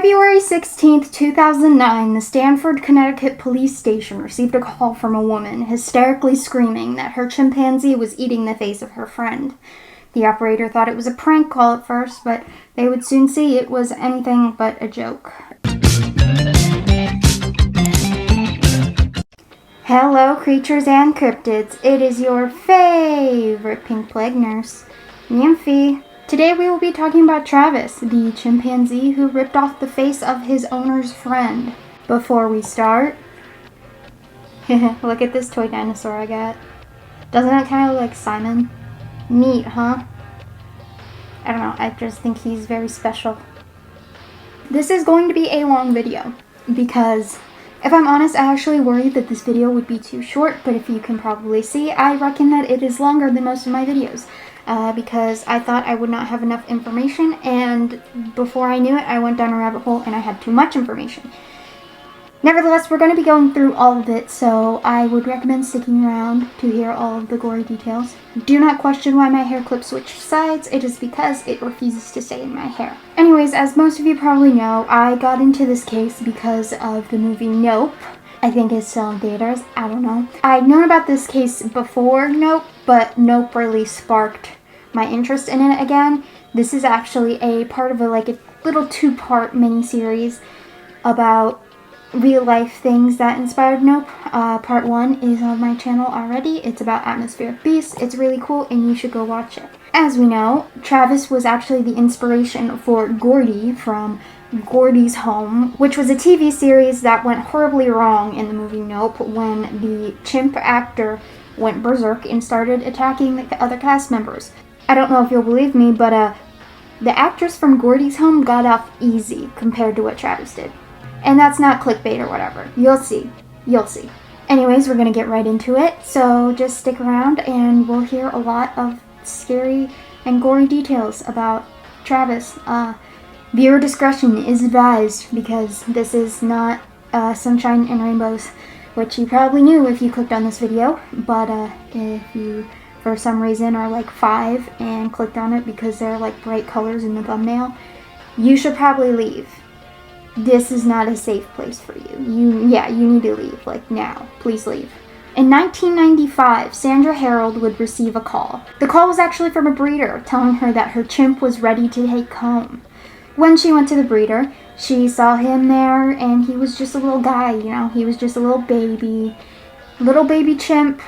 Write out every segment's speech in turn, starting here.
February 16th, 2009, the Stamford, Connecticut police station received a call from a woman hysterically screaming that her chimpanzee was eating the face of her friend. The operator thought it was a prank call at first, but they would soon see it was anything but a joke. Hello, creatures and cryptids. It is your favorite pink plague nurse, Nymphy. Today we will be talking about Travis, the chimpanzee who ripped off the face of his owner's friend. Before we start, look at this toy dinosaur I got. Doesn't it kind of look like Simon? Neat, huh? I don't know, I just think he's very special. This is going to be a long video because, if I'm honest, I actually worried that this video would be too short, but if you can probably see, I reckon that it is longer than most of my videos. Because I thought I would not have enough information, and before I knew it, I went down a rabbit hole and I had too much information. Nevertheless, we're going to be going through all of it, so I would recommend sticking around to hear all of the gory details. Do not question why my hair clip switched sides, it is because it refuses to stay in my hair. Anyways, as most of you probably know, I got into this case because of the movie Nope. I think it's still in theaters, I don't know. I'd known about this case before Nope, but Nope really sparked my interest in it again. This is actually a part of a little two-part mini-series about real-life things that inspired Nope. Part 1 is on my channel already. It's about atmospheric beasts. It's really cool and you should go watch it. As we know, Travis was actually the inspiration for Gordy from Gordy's Home, which was a TV series that went horribly wrong in the movie Nope when the chimp actor went berserk and started attacking the other cast members. I don't know if you'll believe me, but the actress from Gordy's Home got off easy compared to what Travis did. And that's not clickbait or whatever. You'll see. You'll see. Anyways, we're going to get right into it, so just stick around and we'll hear a lot of scary and gory details about Travis. Viewer discretion is advised because this is not sunshine and rainbows, which you probably knew if you clicked on this video, but if you for some reason are like 5 and clicked on it because there are like bright colors in the thumbnail, you should probably leave. This is not a safe place for you. You need to leave, like now. Please leave. In 1995, Sandra Harold would receive a call. The call was actually from a breeder telling her that her chimp was ready to take home. When she went to the breeder, she saw him there and he was just a little guy, you know, he was just a little baby chimp.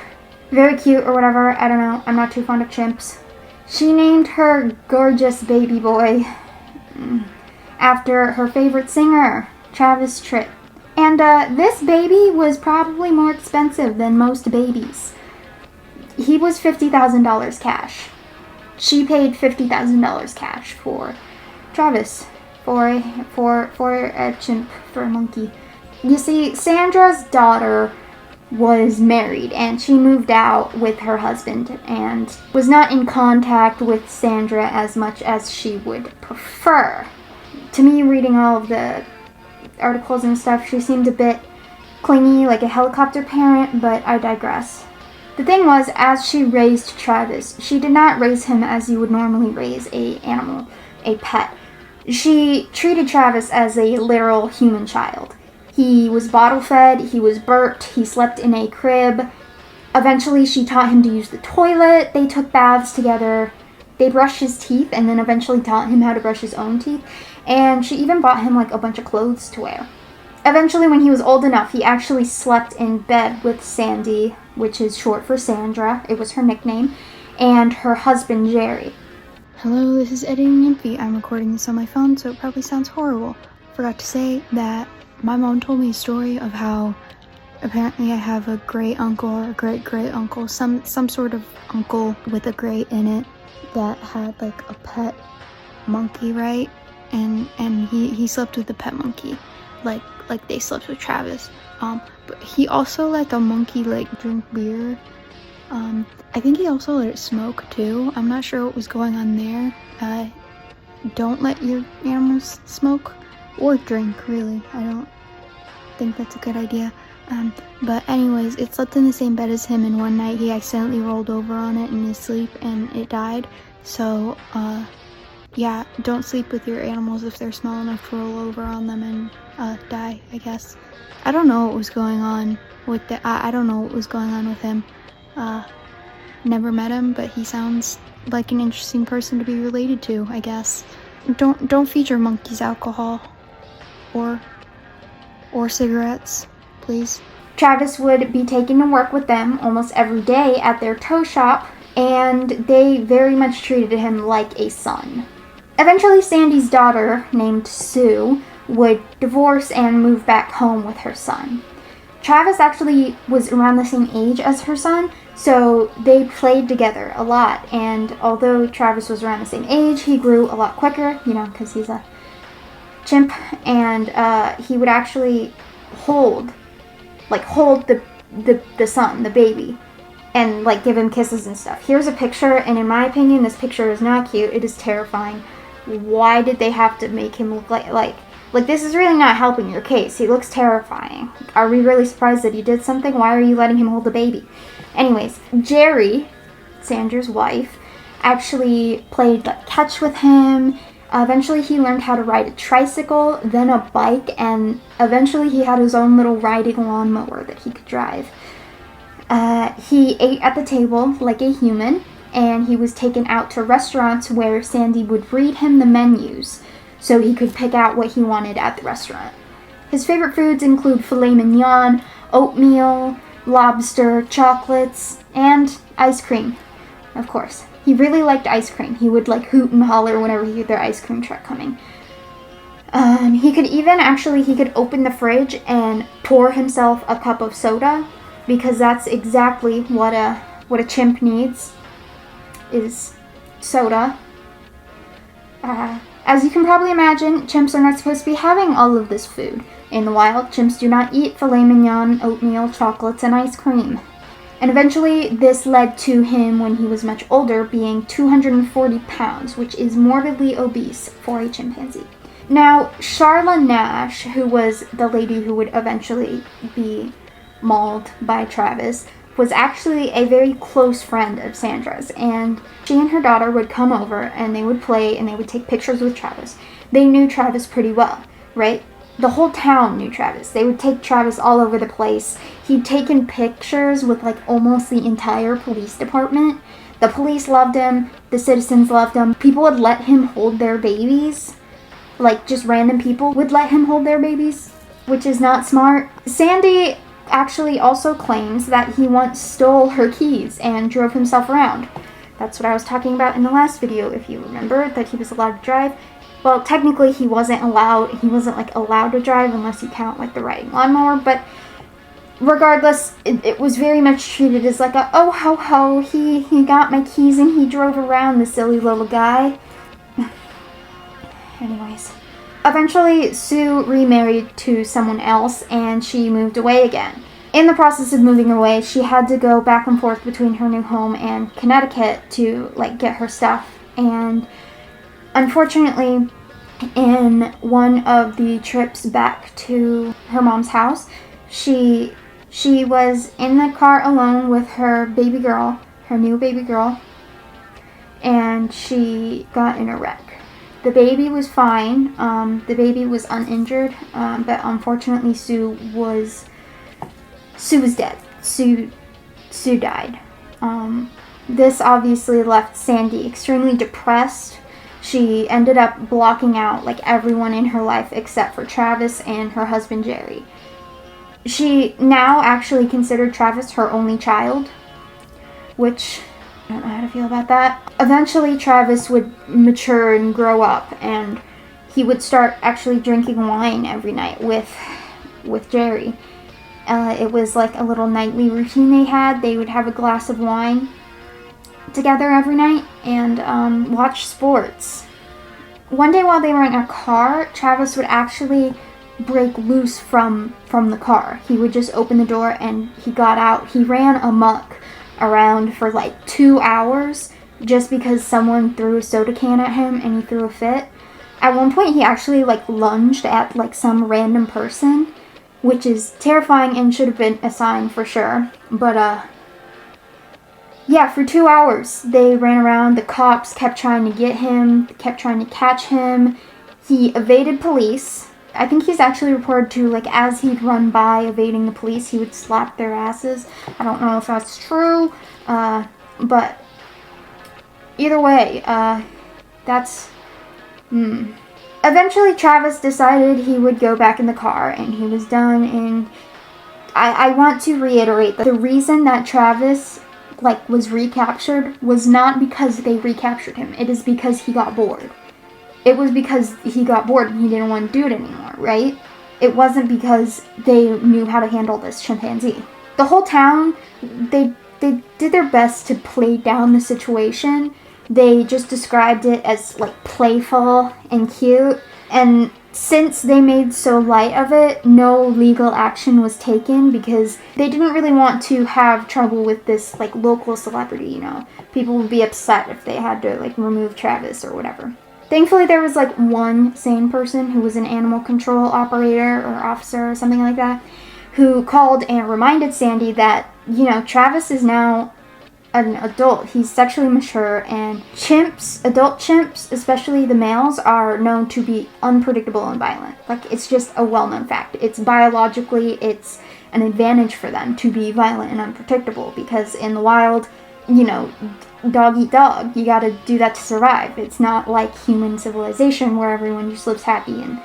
Very cute or whatever, I don't know, I'm not too fond of chimps. She named her gorgeous baby boy after her favorite singer, Travis Tritt. And this baby was probably more expensive than most babies. He was $50,000 cash. She paid $50,000 cash for Travis, for a chimp, for a monkey. You see, Sandra's daughter was married and she moved out with her husband and was not in contact with Sandra as much as she would prefer. To me, reading all of the articles and stuff, she seemed a bit clingy, like a helicopter parent, but I digress. The thing was, as she raised Travis, she did not raise him as you would normally raise an animal, a pet. She treated Travis as a literal human child. He was bottle fed, he was burped, he slept in a crib. Eventually she taught him to use the toilet, they took baths together, they brushed his teeth, and then eventually taught him how to brush his own teeth. And she even bought him like a bunch of clothes to wear. Eventually, when he was old enough, he actually slept in bed with Sandy, which is short for Sandra, it was her nickname, and her husband Jerry. Hello, this is Editing Nymphy. I'm recording this on my phone, so it probably sounds horrible. Forgot to say that my mom told me a story of how apparently I have a great uncle or a great uncle, some sort of uncle with a great in it that had like a pet monkey, right? And he slept with the pet monkey, like they slept with Travis. But he also let the monkey drink beer. I think he also let it smoke too. I'm not sure what was going on there. Don't let your animals smoke or drink, really. I don't think that's a good idea. But anyways, it slept in the same bed as him, and one night he accidentally rolled over on it in his sleep and it died. So yeah, don't sleep with your animals if they're small enough to roll over on them and die, I guess. I don't know what was going on with I don't know what was going on with him. Never met him, but he sounds like an interesting person to be related to, I guess. Don't feed your monkeys alcohol or cigarettes, please. Travis would be taken to work with them almost every day at their tow shop, and they very much treated him like a son. Eventually, Sandy's daughter, named Sue, would divorce and move back home with her son. Travis actually was around the same age as her son, so they played together a lot, and although Travis was around the same age, he grew a lot quicker, you know, because he's a chimp, and he would actually hold the son, the baby, and like give him kisses and stuff. Here's a picture, and in my opinion, this picture is not cute. It is terrifying. Why did they have to make him look like this is really not helping your case. He looks terrifying. Are we really surprised that he did something? Why are you letting him hold the baby? Anyways, Jerry, Sandra's wife, actually played catch with him. Eventually he learned how to ride a tricycle, then a bike, and eventually he had his own little riding lawnmower that he could drive. He ate at the table like a human, and he was taken out to restaurants where Sandy would read him the menus so he could pick out what he wanted at the restaurant. His favorite foods include filet mignon, oatmeal, lobster, chocolates, and ice cream, of course. He really liked ice cream. He would hoot and holler whenever he heard their ice cream truck coming. He could open the fridge and pour himself a cup of soda, because that's exactly what a chimp needs, is soda. As you can probably imagine, chimps are not supposed to be having all of this food. In the wild, chimps do not eat filet mignon, oatmeal, chocolates, and ice cream. And eventually, this led to him, when he was much older, being 240 pounds, which is morbidly obese for a chimpanzee. Now, Charla Nash, who was the lady who would eventually be mauled by Travis, was actually a very close friend of Sandra's, and she and her daughter would come over and they would play and they would take pictures with Travis. They knew Travis pretty well, right? The whole town knew Travis. They would take Travis all over the place. He'd taken pictures with almost the entire police department. The police loved him. The citizens loved him. People would let him hold their babies. Just random people would let him hold their babies, which is not smart. Sandy actually also claims that he once stole her keys and drove himself around. That's what I was talking about in the last video, if you remember, that he was allowed to drive. Well, technically he wasn't allowed to drive unless you count the riding lawnmower, but regardless, it was very much treated as oh ho ho, he got my keys and he drove around, the silly little guy. Anyways. Eventually, Sue remarried to someone else, and she moved away again. In the process of moving away, she had to go back and forth between her new home and Connecticut to, get her stuff. And unfortunately, in one of the trips back to her mom's house, she was in the car alone with her baby girl, her new baby girl, and she got in a wreck. The baby was fine. The baby was uninjured, but unfortunately Sue was dead. Sue died. This obviously left Sandy extremely depressed. She ended up blocking out everyone in her life except for Travis and her husband Jerry. She now actually considered Travis her only child, which I don't know how to feel about that. Eventually, Travis would mature and grow up, and he would start actually drinking wine every night with Jerry. It was a little nightly routine they had. They would have a glass of wine together every night and watch sports. One day while they were in a car, Travis would actually break loose from the car. He would just open the door and he got out. He ran amok around for 2 hours just because someone threw a soda can at him and he threw a fit. At one point he actually lunged at some random person, which is terrifying and should have been a sign for sure. But Yeah, for 2 hours they ran around. The cops kept trying to get him, kept trying to catch him. He evaded police. I think he's actually reported to, like, as he'd run by evading the police, he would slap their asses. I don't know if that's true, but either way, that's... Eventually, Travis decided he would go back in the car, and he was done, and I want to reiterate that the reason that Travis, like, was recaptured was not because they recaptured him. It is because he got bored. It was because he got bored and he didn't want to do it anymore, right? It wasn't because they knew how to handle this chimpanzee. The whole town, they did their best to play down the situation. They just described it as, like, playful and cute. And since they made so light of it, no legal action was taken because they didn't really want to have trouble with this, like, local celebrity, you know. People would be upset if they had to, like, remove Travis or whatever. Thankfully, there was, like, one sane person who was an animal control operator or officer or something like that, who called and reminded Sandy that, you know, Travis is now an adult. He's sexually mature, and chimps, adult chimps, especially the males, are known to be unpredictable and violent. Like, it's just a well-known fact. It's biologically, it's an advantage for them to be violent and unpredictable, because in the wild, you know, dog eat dog. You gotta do that to survive. It's not like human civilization where everyone just lives happy and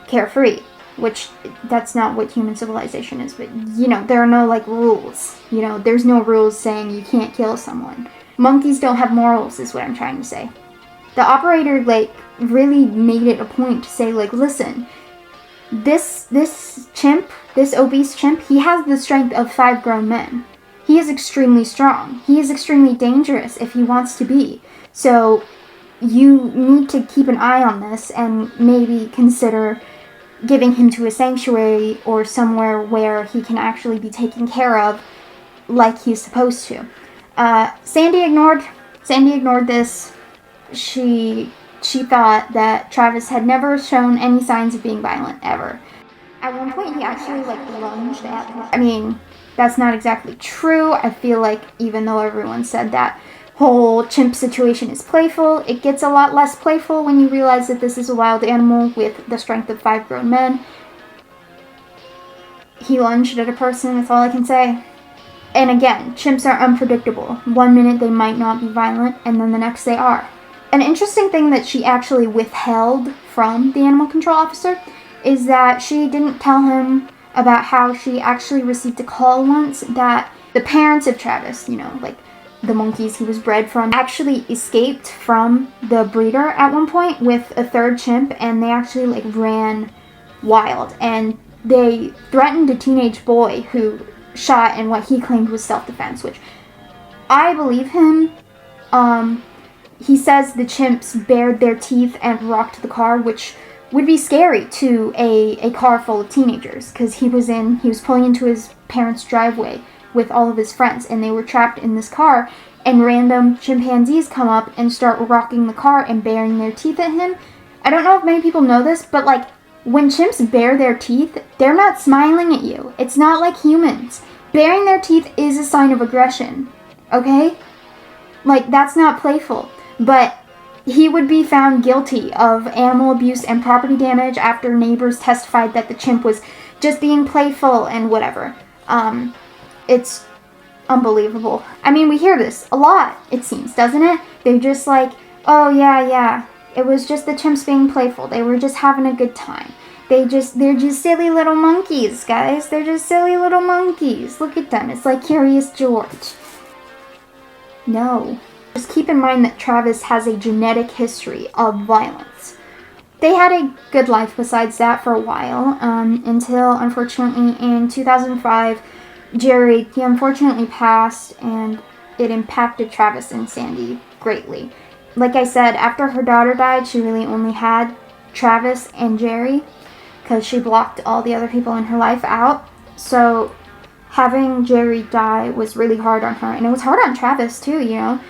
carefree, which that's not what human civilization is. But, you know, there are no, like, rules. You know, there's no rules saying you can't kill someone. Monkeys don't have morals, is what I'm trying to say. The operator, like, really made it a point to say, like, listen, this chimp, this obese chimp, he has the strength of 5 grown men. He is extremely strong. He is extremely dangerous if he wants to be. So you need to keep an eye on this and maybe consider giving him to a sanctuary or somewhere where he can actually be taken care of like he's supposed to. Sandy ignored this. She thought that Travis had never shown any signs of being violent, ever. At one point, he actually, like, lunged at her. I mean, that's not exactly true. I feel like even though everyone said that whole chimp situation is playful, it gets a lot less playful when you realize that this is a wild animal with the strength of 5 grown men. He lunged at a person, that's all I can say. And again, chimps are unpredictable. One minute they might not be violent, and then the next they are. An interesting thing that she actually withheld from the animal control officer is that she didn't tell him about how she actually received a call once that the parents of Travis, you know, like the monkeys he was bred from, actually escaped from the breeder at one point with a 3rd chimp, and they actually, like, ran wild. And they threatened a teenage boy who shot in what he claimed was self-defense, which I believe him. He says the chimps bared their teeth and rocked the car, which would be scary to a car full of teenagers, because he was pulling into his parents' driveway with all of his friends, and they were trapped in this car, and random chimpanzees come up and start rocking the car and baring their teeth at him. I don't know if many people know this, but, like, when chimps bare their teeth, they're not smiling at you. It's not like humans. Baring their teeth is a sign of aggression, okay? Like, that's not playful. But he would be found guilty of animal abuse and property damage after neighbors testified that the chimp was just being playful and whatever. It's unbelievable. I mean, we hear this a lot, it seems, doesn't it? They're just like, oh, yeah, it was just the chimps being playful. They were just having a good time. They're just silly little monkeys, guys. They're just silly little monkeys. Look at them. It's like Curious George. No. Just keep in mind that Travis has a genetic history of violence. They had a good life besides that for a while, until, unfortunately, in 2005, Jerry, he unfortunately passed, and it impacted Travis and Sandy greatly. Like I said, after her daughter died, she really only had Travis and Jerry, because she blocked all the other people in her life out. So having Jerry die was really hard on her, and it was hard on Travis too, you know.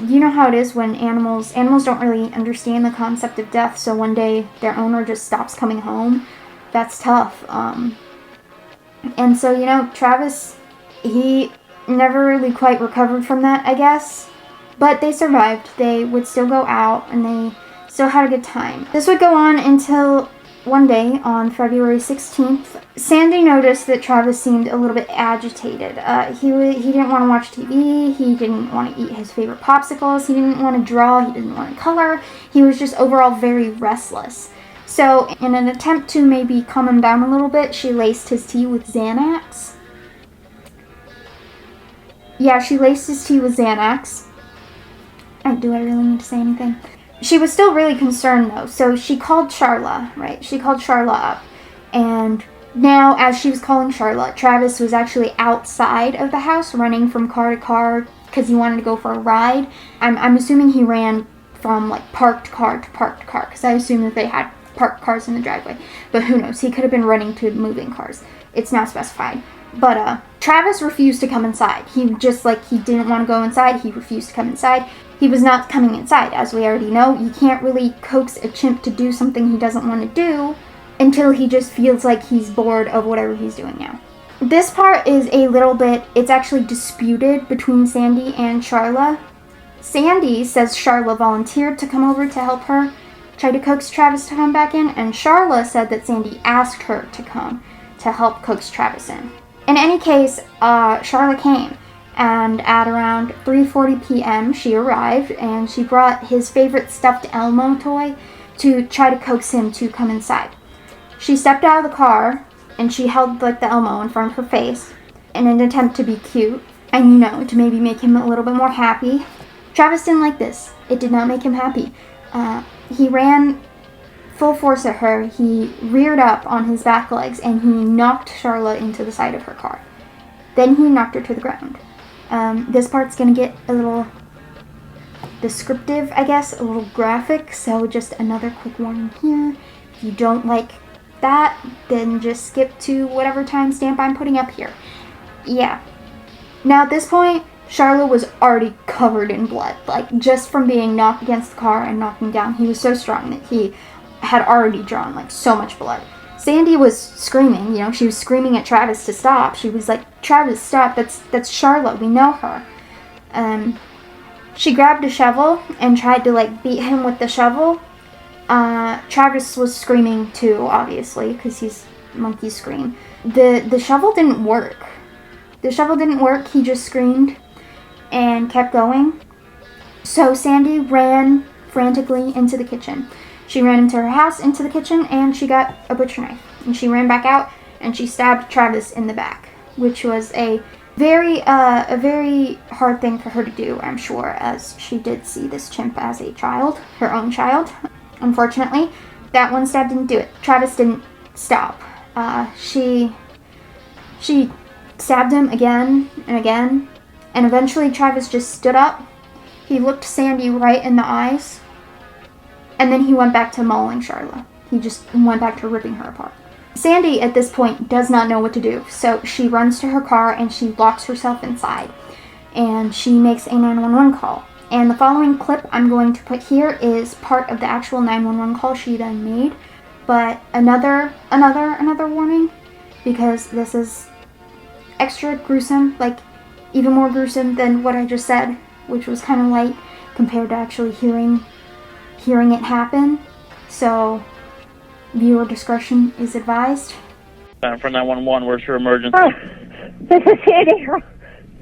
You know how it is when animals don't really understand the concept of death, so one day their owner just stops coming home. That's tough. And so, you know, Travis, he never really quite recovered from that, I guess. But they survived. They would still go out, and they still had a good time. This would go on until one day on February 16th. Sandy noticed that Travis seemed a little bit agitated. He didn't want to watch TV. He didn't want to eat his favorite popsicles. He didn't want to draw. He didn't want to color. He was just overall very restless. So in an attempt to maybe calm him down a little bit, she laced his tea with Xanax. Yeah, she laced his tea with Xanax. Do I really need to say anything? She was still really concerned, though, so she called Charla, right? She called Charla up, and now, as she was calling Charla, Travis was actually outside of the house, running from car to car, because he wanted to go for a ride. I'm assuming he ran from, like, parked car to parked car, because I assume that they had parked cars in the driveway. But who knows? He could have been running to moving cars. It's not specified. But, Travis refused to come inside. He didn't want to go inside. He refused to come inside. He was not coming inside. As we already know, you can't really coax a chimp to do something he doesn't want to do until he just feels like he's bored of whatever he's doing now. This part is a little bit, it's actually disputed between Sandy and Charla. Sandy says Charla volunteered to come over to help her try to coax Travis to come back in, and Charla said that Sandy asked her to come to help coax Travis in. In any case, Charla came, and at around 3:40 p.m. she arrived, and she brought his favorite stuffed Elmo toy to try to coax him to come inside. She stepped out of the car, and she held the Elmo in front of her face in an attempt to be cute, and to maybe make him a little bit more happy. Travis didn't like this. It did not make him happy. He ran full force at her. He reared up on his back legs, and he knocked Charla into the side of her car. Then he knocked her to the ground. This part's going to get a little descriptive, I guess, a little graphic, so just another quick warning here. If you don't like that, then just skip to whatever timestamp I'm putting up here. Yeah. Now at this point, Charla was already covered in blood, like just from being knocked against the car and knocking down. He was so strong that he had already drawn like so much blood. Sandy was screaming, she was screaming at Travis to stop. She was like, Travis, stop, that's Charla, we know her. She grabbed a shovel and tried to beat him with the shovel. Travis was screaming too, obviously, because he's monkeys scream. The shovel didn't work. He just screamed and kept going. So Sandy ran frantically into the kitchen. She ran into her house, into the kitchen, and she got a butcher knife. And she ran back out, and she stabbed Travis in the back, which was a very hard thing for her to do, I'm sure, as she did see this chimp as a child, her own child. Unfortunately, that one stab didn't do it. Travis didn't stop. She stabbed him again and again, and eventually Travis just stood up. He looked Sandy right in the eyes, and then he went back to mauling Charla. He just went back to ripping her apart. Sandy, at this point, does not know what to do, so she runs to her car and she locks herself inside, and she makes a 911 call. And the following clip I'm going to put here is part of the actual 911 call she then made, but another warning, because this is extra gruesome, even more gruesome than what I just said, which was kind of light compared to actually hearing it happen. So viewer discretion is advised. For 911, where's your emergency? Oh, this is Sandy.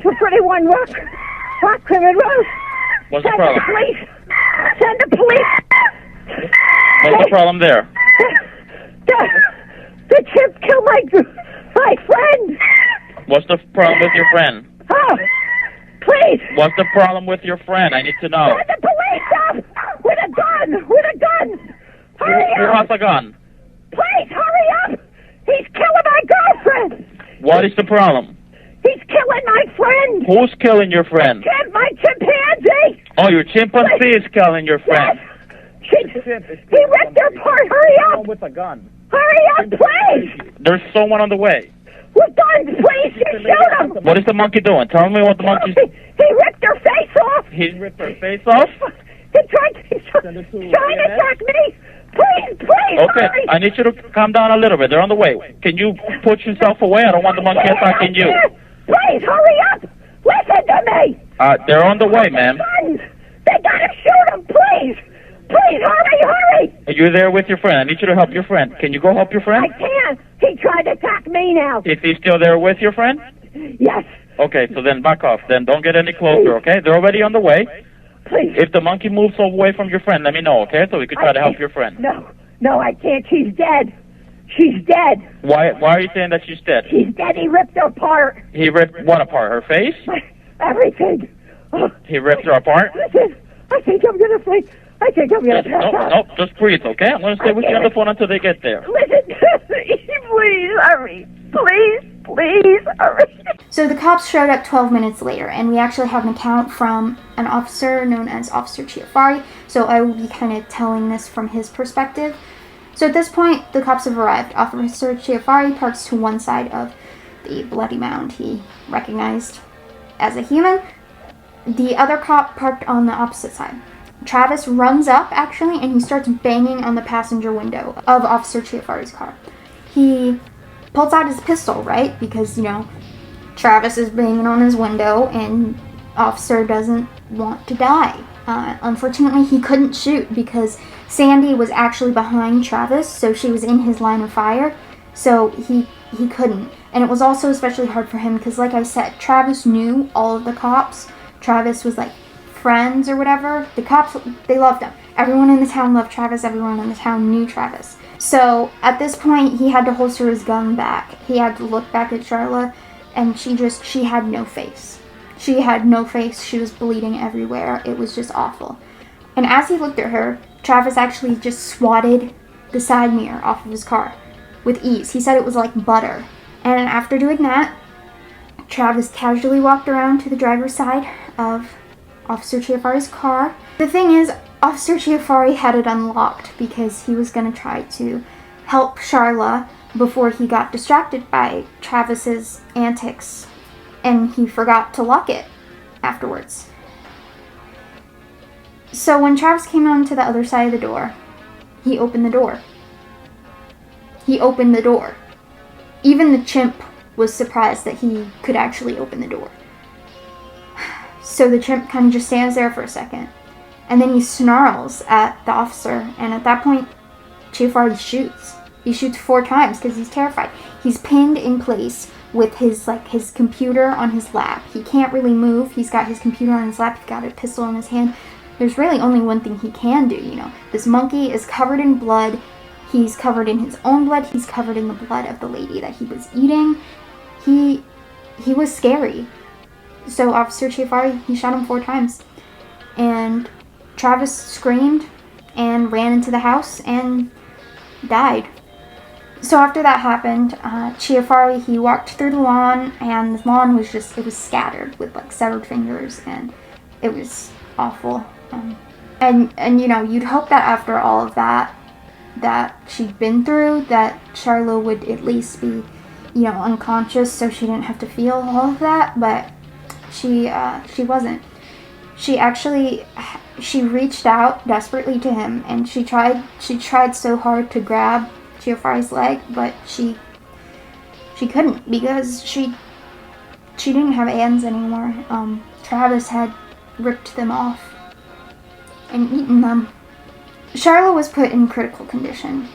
231 Rock Crimin Road. What's the problem? Send the police. What's the problem there? The chimp killed my friend. What's the problem with your friend? Oh, please. What's the problem with your friend? I need to know. Send the police up with a gun. Hurry Who up. has a gun? Please, hurry up. He's killing my girlfriend. What is the problem? He's killing my friend. Who's killing your friend? My chimpanzee. Oh, your chimpanzee is killing your friend. Yes. He ripped her apart. Hurry up. With a gun. Hurry up, please. There's someone on the way. With guns, please. You shoot him. What is the monkey doing? Tell me what the monkey's... He ripped her face off. He ripped her face off? He's trying to attack me. Please, Okay, hurry. I need you to calm down a little bit. They're on the way. Can you put yourself away? I don't want the monkey attacking you. Please, hurry up. Listen to me! They're on the way, ma'am. Guns! They gotta shoot him, please! Please, hurry! Are you there with your friend? I need you to help your friend. Can you go help your friend? I can't! He tried to attack me now! Is he still there with your friend? Yes, Okay, so then back off. Then don't get any closer, okay? They're already on the way. please. If the monkey moves away from your friend, let me know, okay? So we can try to help your friend. No, I can't. She's dead. She's dead. Why are you saying that she's dead? She's dead. He ripped her apart. He ripped what apart? Her face? Everything. Oh, He ripped her apart? listen, I think I'm gonna faint. I think I'm gonna pass out. Nope, just breathe, okay? I'm going to stay with you on the phone until they get there. Listen to me. Please hurry. Please hurry. So the cops showed up 12 minutes later, and we actually have an account from an officer known as Officer Chiafari, so I will be kind of telling this from his perspective. So at this point, the cops have arrived. Officer Chiafari parks to one side of the bloody mound he recognized as a human. The other cop parked on the opposite side. Travis runs up, actually, and he starts banging on the passenger window of Officer Chiafari's car. He pulls out his pistol, right? Because, Travis is banging on his window, and Officer doesn't want to die. Unfortunately, he couldn't shoot because Sandy was actually behind Travis, so she was in his line of fire, so he couldn't. And it was also especially hard for him because, like I said, Travis knew all of the cops. Travis was like friends or whatever. The cops, they loved him. Everyone in the town loved Travis. Everyone in the town knew Travis. So at this point, he had to holster his gun back. He had to look back at Charla, and she had no face. She had no face. She was bleeding everywhere. It was just awful. And as he looked at her, Travis actually just swatted the side mirror off of his car with ease. He said it was like butter. And after doing that, Travis casually walked around to the driver's side of Officer Chiafari's car. The thing is, Officer Chiafari had it unlocked because he was going to try to help Charla before he got distracted by Travis's antics, and he forgot to lock it afterwards. So when Travis came onto the other side of the door, he opened the door. He opened the door. Even the chimp was surprised that he could actually open the door. So the chimp kind of just stands there for a second, and then he snarls at the officer, and at that point, Chiafari shoots. He shoots 4 times because he's terrified. He's pinned in place with his computer on his lap. He can't really move. He's got his computer on his lap. He's got a pistol in his hand. There's really only one thing he can do, This monkey is covered in blood. He's covered in his own blood. He's covered in the blood of the lady that he was eating. He was scary. So Officer Chiafari, he shot him 4 times. And Travis screamed and ran into the house and died. So after that happened, Chiafari, he walked through the lawn, and the lawn was it was scattered with severed fingers, and it was awful. And you'd hope that after all of that she'd been through, that Charla would at least be, unconscious, so she didn't have to feel all of that, but she wasn't. She reached out desperately to him, and she tried so hard to grab Chiafari's leg, but she couldn't because she didn't have hands anymore. Travis had ripped them off and eaten them. Charla was put in critical condition.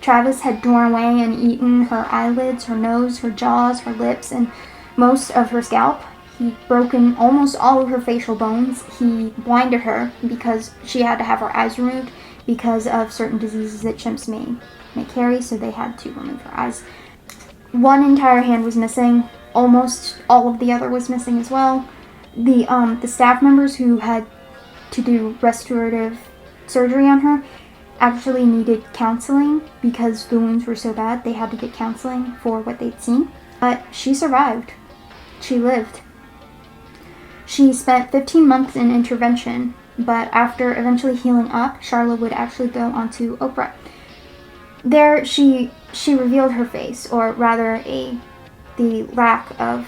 Travis had torn away and eaten her eyelids, her nose, her jaws, her lips, and most of her scalp. He'd broken almost all of her facial bones. He blinded her because she had to have her eyes removed because of certain diseases that chimps may carry, so they had to remove her eyes. One entire hand was missing. Almost all of the other was missing as well. The staff members who had to do restorative surgery on her actually needed counseling because the wounds were so bad. They had to get counseling for what they'd seen. But she survived. She lived. She spent 15 months in intervention, but after eventually healing up, Charla would actually go onto Oprah. There, she revealed her face, or rather, the lack of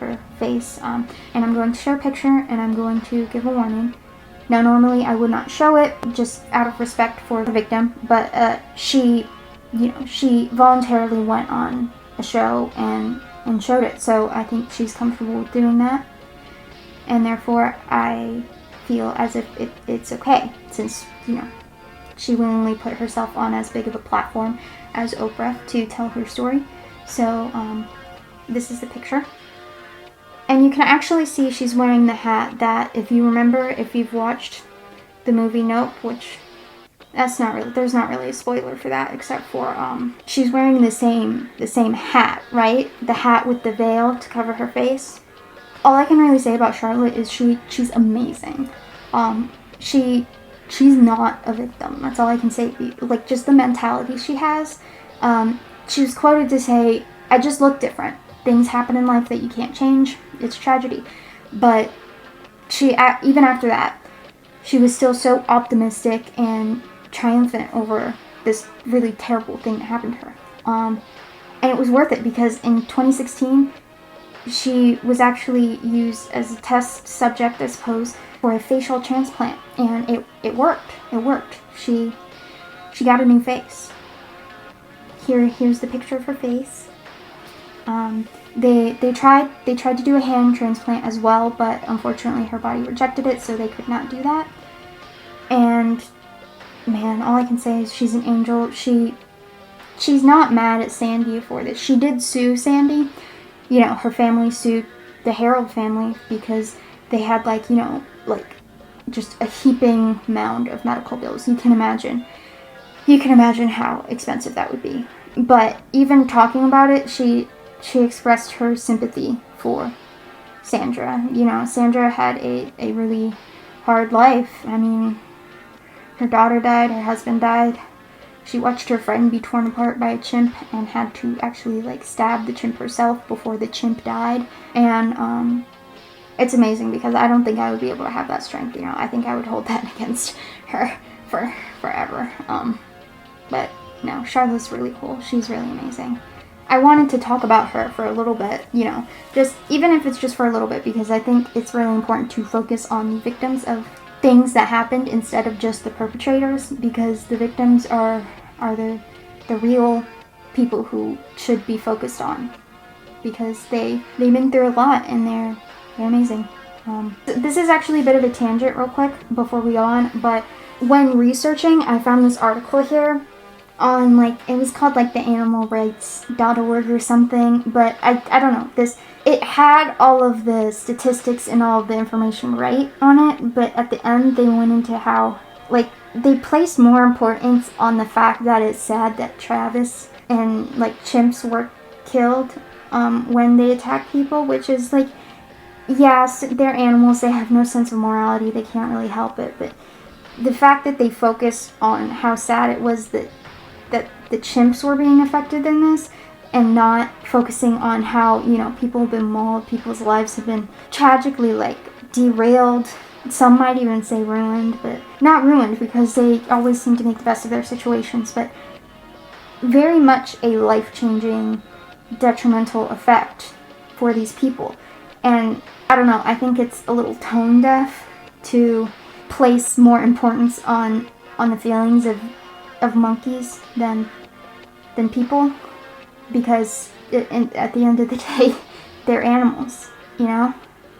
her face. And I'm going to show a picture, and I'm going to give a warning. Now, normally I would not show it, just out of respect for the victim, but she voluntarily went on a show and showed it, so I think she's comfortable with doing that. and therefore I feel as if it's okay, since, you know, she willingly put herself on as big of a platform as Oprah to tell her story. So this is the picture. And you can actually see she's wearing the hat that, if you remember, if you've watched the movie Nope, which that's not really, there's not really a spoiler for that, except for she's wearing the same hat, right? The hat with the veil to cover her face. All I can really say about Charlotte is she's amazing. She's not a victim. That's all I can say. Like, just the mentality she has. She was quoted to say, "I just look different. Things happen in life that you can't change. It's a tragedy." But she, even after that, she was still so optimistic and triumphant over this really terrible thing that happened to her. And it was worth it, because in 2016, she was actually used as a test subject, I suppose, for a facial transplant, and it worked. It worked. She got a new face. Here's the picture of her face. They tried to do a hand transplant as well, but unfortunately her body rejected it, so they could not do that. And man, all I can say is she's an angel. She's not mad at Sandy for this. She did sue Sandy. You know, her family sued the Harold family because they had, like, you know, like, just a heaping mound of medical bills. You can imagine how expensive that would be. But even talking about it, she expressed her sympathy for Sandra. You know, Sandra had a really hard life. I mean, her daughter died, her husband died. She watched her friend be torn apart by a chimp and had to actually, like, stab the chimp herself before the chimp died. And it's amazing, because I don't think I would be able to have that strength. You know, I think I would hold that against her for forever. But no, Charlotte's really cool. She's really amazing. I wanted to talk about her for a little bit, you know, just even if it's just for a little bit, because I think it's really important to focus on the victims of things that happened instead of just the perpetrators, because the victims are the real people who should be focused on, because they've been through a lot, and they're amazing. This is actually a bit of a tangent real quick before we go on, but when researching, I found this article here on, like, it was called, like, the animalrights.org or something, but I don't know, it had all of the statistics and all of the information right on it, but at the end they went into how, like, they placed more importance on the fact that it's sad that Travis and, like, chimps were killed when they attack people, which is, like, yes, they're animals, they have no sense of morality, they can't really help it, but the fact that they focused on how sad it was that the chimps were being affected in this, and not focusing on how, you know, people have been mauled, people's lives have been tragically, like, derailed. Some might even say ruined, but not ruined, because they always seem to make the best of their situations, but very much a life-changing, detrimental effect for these people. And I don't know, I think it's a little tone deaf to place more importance on the feelings of monkeys than people, because at the end of the day, they're animals, you know?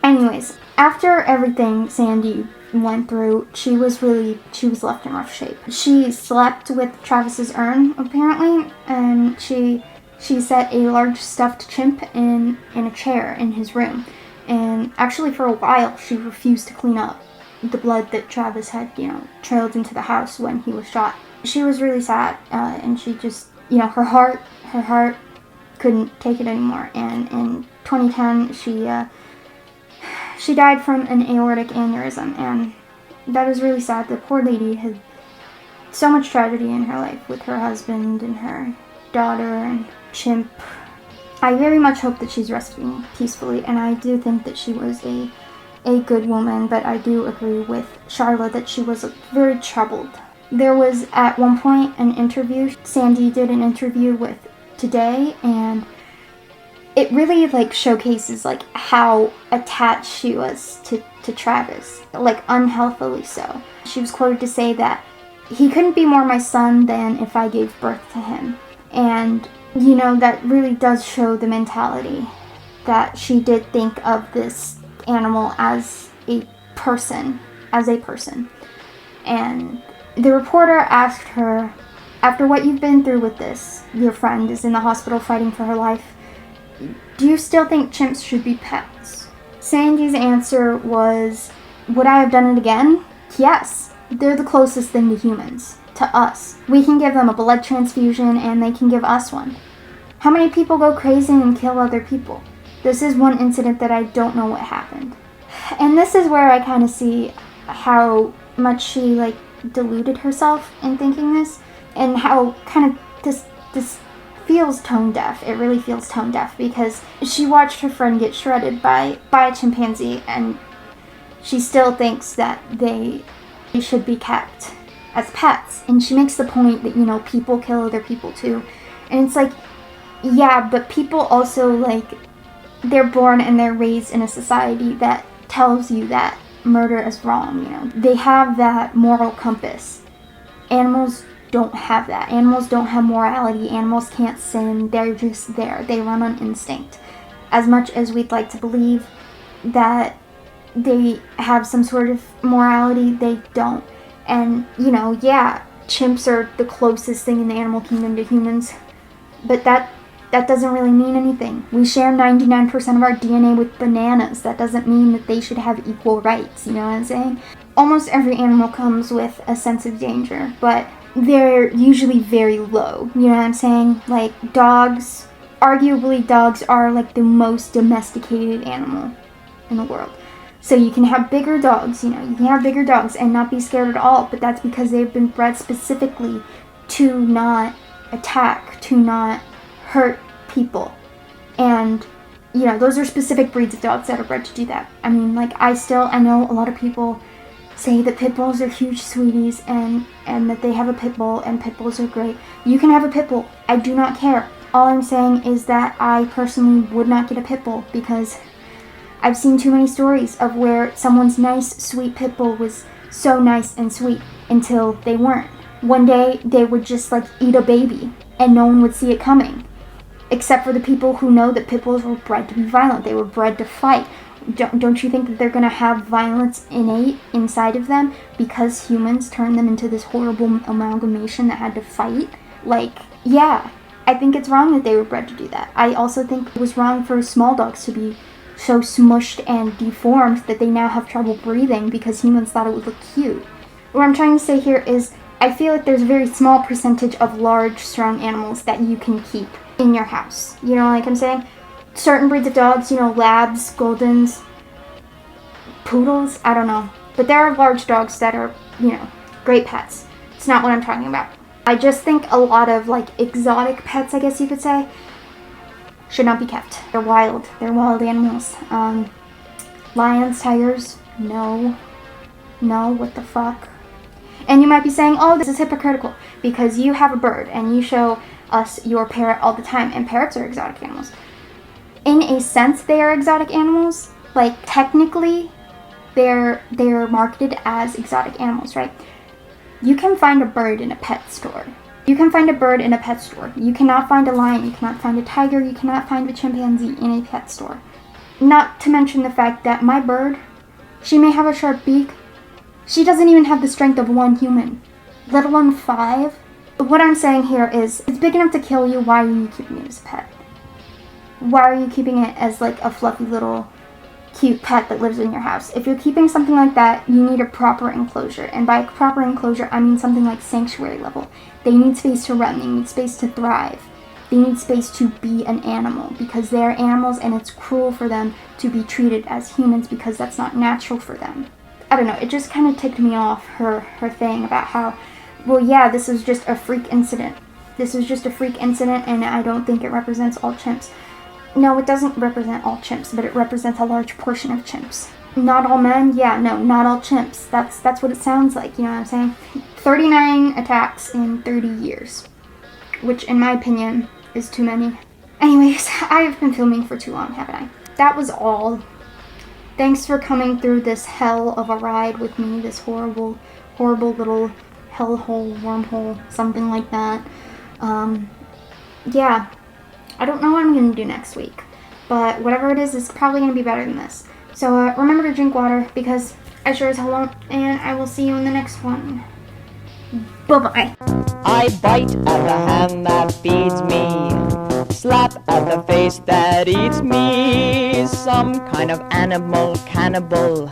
Anyways, after everything Sandy went through, she was left in rough shape. She slept with Travis's urn, apparently, and she set a large stuffed chimp in a chair in his room. And actually, for a while, she refused to clean up the blood that Travis had, you know, trailed into the house when he was shot. She was really sad, and she just, you know, her heart couldn't take it anymore. And in 2010, she died from an aortic aneurysm, and that is really sad. The poor lady had so much tragedy in her life with her husband and her daughter and chimp. I very much hope that she's resting peacefully, and I do think that she was a good woman, but I do agree with Charlotte that she was very troubled. There was at one point an interview, Sandy did an interview with Today, and it really, like, showcases, like, how attached she was to Travis, like, unhealthily so. She was quoted to say that he couldn't be more my son than if I gave birth to him. And, you know, that really does show the mentality that she did think of this animal as a person, And the reporter asked her, after what you've been through with this, your friend is in the hospital fighting for her life, do you still think chimps should be pets? Sandy's answer was, would I have done it again? Yes. They're the closest thing to humans, to us. We can give them a blood transfusion and they can give us one. How many people go crazy and kill other people? This is one incident that I don't know what happened. And this is where I kind of see how much she deluded herself in thinking this, and how kind of this feels tone deaf. It really feels tone deaf, because she watched her friend get shredded by a chimpanzee, and she still thinks that they should be kept as pets. And she makes the point that, people kill other people too. And it's like, yeah, but people also, they're born and they're raised in a society that tells you that murder is wrong, They have that moral compass. Animals don't have that. Animals don't have morality. Animals can't sin. They're just there. They run on instinct. As much as we'd like to believe that they have some sort of morality, they don't. And, yeah, chimps are the closest thing in the animal kingdom to humans, but that doesn't really mean anything. We share 99% of our DNA with bananas. That doesn't mean that they should have equal rights, you know what I'm saying? Almost every animal comes with a sense of danger, but they're usually very low, you know what I'm saying? Like dogs, arguably dogs are the most domesticated animal in the world. So you can have bigger dogs, you can have bigger dogs and not be scared at all, but that's because they've been bred specifically to not attack, to not hurt people. And, those are specific breeds of dogs that are bred to do that. I mean, I know a lot of people say that pit bulls are huge sweeties and that they have a pit bull and pit bulls are great. You can have a pit bull. I do not care. All I'm saying is that I personally would not get a pit bull, because I've seen too many stories of where someone's nice, sweet pit bull was so nice and sweet until they weren't. One day, they would just eat a baby and no one would see it coming. Except for the people who know that pit bulls were bred to be violent. They were bred to fight. Don't you think that they're going to have violence innate inside of them because humans turned them into this horrible amalgamation that had to fight? Yeah, I think it's wrong that they were bred to do that. I also think it was wrong for small dogs to be so smushed and deformed that they now have trouble breathing because humans thought it would look cute. What I'm trying to say here is, I feel like there's a very small percentage of large, strong animals that you can keep in your house. You know what I'm saying? Certain breeds of dogs, labs, goldens, poodles, I don't know. But there are large dogs that are, great pets. It's not what I'm talking about. I just think a lot of, exotic pets, I guess you could say, should not be kept. They're wild. They're wild animals. Lions, tigers, no. No, what the fuck? And you might be saying, oh, this is hypocritical, because you have a bird and you show us your parrot all the time, and parrots are exotic animals. In a sense, they are exotic animals. Technically, they're marketed as exotic animals, right? You can find a bird in a pet store. You can find a bird in a pet store. You cannot find a lion, you cannot find a tiger, you cannot find a chimpanzee in a pet store. Not to mention the fact that my bird, she may have a sharp beak, she doesn't even have the strength of one human, let alone 5. What I'm saying here is, it's big enough to kill you, why are you keeping it as a pet? Why are you keeping it as a fluffy little cute pet that lives in your house? If you're keeping something like that, you need a proper enclosure. And by proper enclosure, I mean something like sanctuary level. They need space to run, they need space to thrive. They need space to be an animal, because they're animals and it's cruel for them to be treated as humans because that's not natural for them. I don't know, it just kind of ticked me off, her thing about how, well, yeah, this is just a freak incident. This is just a freak incident and I don't think it represents all chimps. No, it doesn't represent all chimps, but it represents a large portion of chimps. Not all men? Yeah, no, not all chimps. That's what it sounds like, you know what I'm saying? 39 attacks in 30 years, which in my opinion is too many. Anyways, I have been filming for too long, haven't I? That was all. Thanks for coming through this hell of a ride with me, this horrible, horrible little hellhole, wormhole, something like that. Yeah, I don't know what I'm going to do next week, but whatever it is probably going to be better than this. So remember to drink water, because I sure as hell won't, and I will see you in the next one. Bye-bye. I bite at the hand that feeds me, slap at the face that eats me, some kind of animal cannibal.